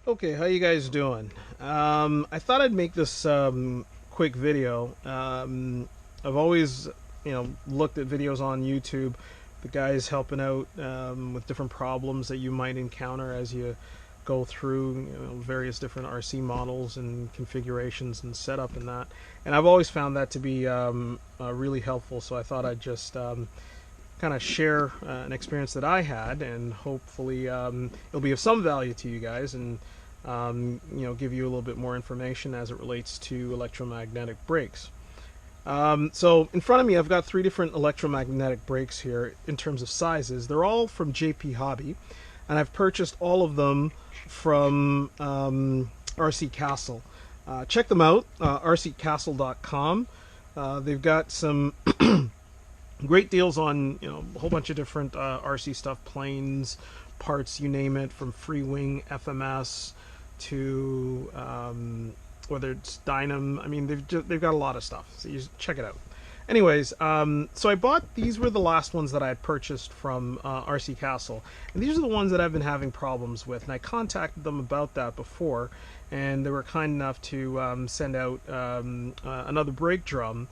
Okay, how you guys doing? I thought I'd make this quick video. I've always, looked at videos on YouTube, the guys helping out with different problems that you might encounter as you go through, various different RC models and configurations and setup and that. And I've always found that to be really helpful. So I thought I'd just kind of share an experience that I had, and hopefully it'll be of some value to you guys, and give you a little bit more information as it relates to electromagnetic brakes. So in front of me, I've got three different electromagnetic brakes here in terms of sizes. They're all from JP Hobby, and I've purchased all of them from RC Castle. Check them out, rccastle.com. They've got some great deals on a whole bunch of different RC stuff, planes, parts, you name it, from Freewing, FMS to whether it's Dynam. I mean, they've got a lot of stuff, so you just check it out. Anyways, so I bought, these were the last ones that I had purchased from RC Castle, and these are the ones that I've been having problems with, and I contacted them about that before, and they were kind enough to send out another brake drum,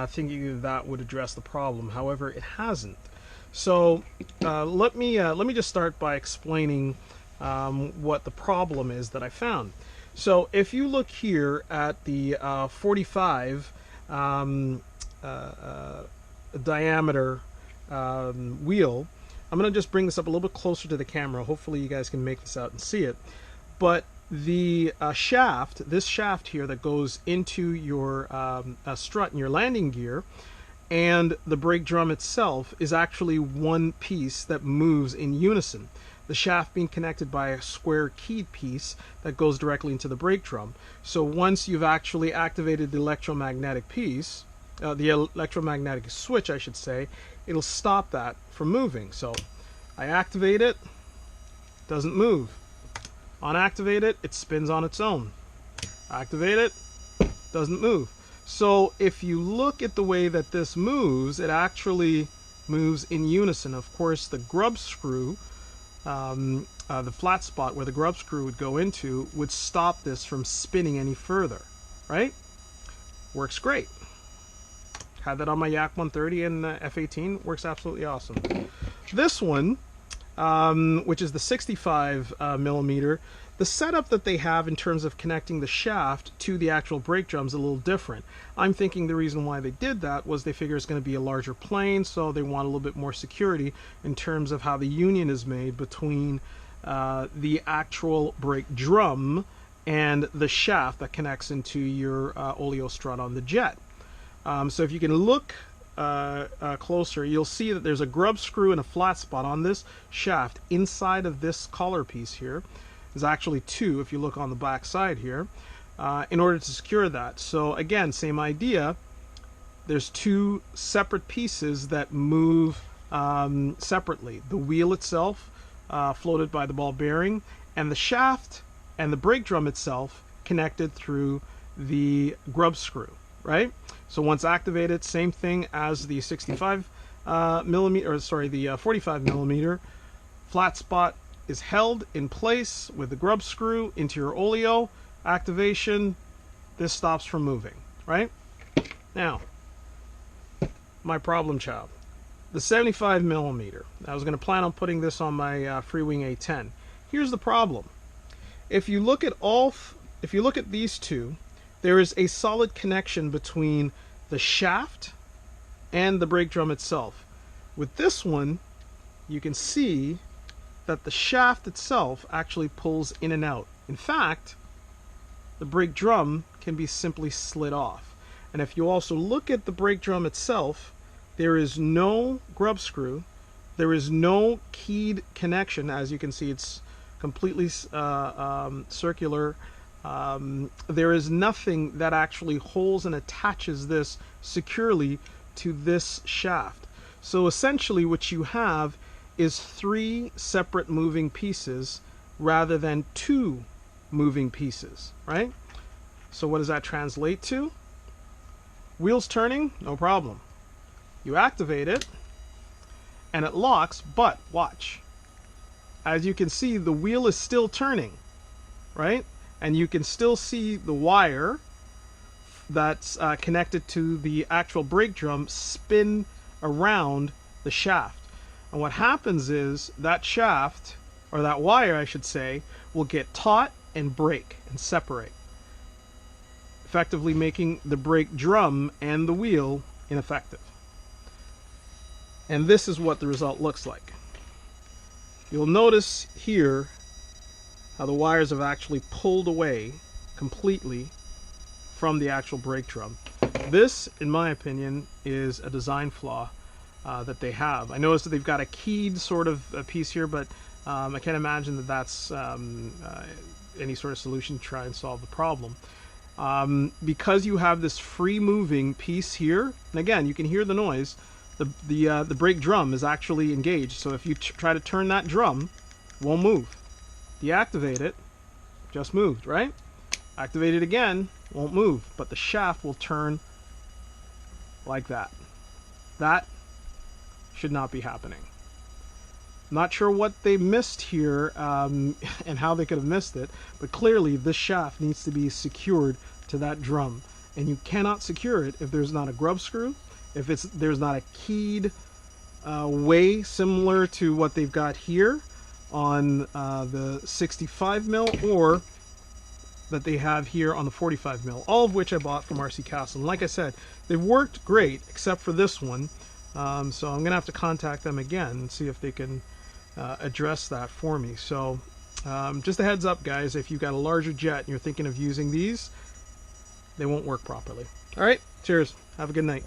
thinking that would address the problem. However, it hasn't. So let me just start by explaining what the problem is that I found. So if you look here at the 45 diameter wheel, I'm going to just bring this up a little bit closer to the camera. Hopefully you guys can make this out and see it. But the shaft, this shaft here that goes into your strut and your landing gear, and the brake drum itself is actually one piece that moves in unison. The shaft being connected by a square keyed piece that goes directly into the brake drum. So once you've actually activated the electromagnetic piece, the electromagnetic switch, I should say, it'll stop that from moving. So I activate it, doesn't move. Unactivate it, it spins on its own. Activate it, doesn't move. So if you look at the way that this moves, it actually moves in unison. Of course, the grub screw, the flat spot where the grub screw would go into, would stop this from spinning any further, right? Works great. Had that on my Yak 130 and F18, works absolutely awesome. This one, which is the 65 millimeter, the setup that they have in terms of connecting the shaft to the actual brake drum is a little different. I'm thinking the reason why they did that was they figure it's going to be a larger plane, so they want a little bit more security in terms of how the union is made between the actual brake drum and the shaft that connects into your oleo strut on the jet. So if you can look closer, you'll see that there's a grub screw and a flat spot on this shaft inside of this collar piece here. There's actually two if you look on the back side here, in order to secure that. So again, same idea. There's two separate pieces that move separately. The wheel itself, floated by the ball bearing, and the shaft and the brake drum itself connected through the grub screw, right? So once activated, same thing as the 65 millimeter, or sorry, the 45 millimeter. Flat spot is held in place with the grub screw into your oleo. Activation, this stops from moving, right? Now, my problem child, the 75 millimeter. I was going to plan on putting this on my Freewing A10. Here's the problem. If you look at these two, there is a solid connection between the shaft and the brake drum itself. With this one, you can see that the shaft itself actually pulls in and out. In fact, the brake drum can be simply slid off. And if you also look at the brake drum itself, there is no grub screw, there is no keyed connection. As you can see, it's completely circular. There is nothing that actually holds and attaches this securely to this shaft. So essentially what you have is three separate moving pieces rather than two moving pieces, right? So what does that translate to? Wheels turning, no problem. You activate it and it locks, but watch. As you can see, the wheel is still turning. right? And you can still see the wire that's connected to the actual brake drum spin around the shaft. And what happens is that shaft, or that wire I should say, will get taut and break and separate, effectively making the brake drum and the wheel ineffective. And this is what the result looks like. You'll notice here how the wires have actually pulled away completely from the actual brake drum. This, in my opinion, is a design flaw that they have. I noticed that they've got a keyed sort of a piece here, but I can't imagine that that's any sort of solution to try and solve the problem. Because you have this free moving piece here, and again, you can hear the noise, the brake drum is actually engaged. So if you try to turn that drum, it won't move. Deactivate it, just moved, right? Activate it again, won't move, but the shaft will turn like that. That should not be happening. Not sure what they missed here and how they could have missed it, but clearly this shaft needs to be secured to that drum, and you cannot secure it if there's not a grub screw, if there's not a keyed way similar to what they've got here on the 65 mil, or that they have here on the 45 mil, all of which I bought from RC Castle. And like I said, they've worked great except for this one, so I'm gonna have to contact them again and see if they can address that for me. So just a heads up, guys, if you've got a larger jet and you're thinking of using these, they won't work properly. All right, cheers, have a good night.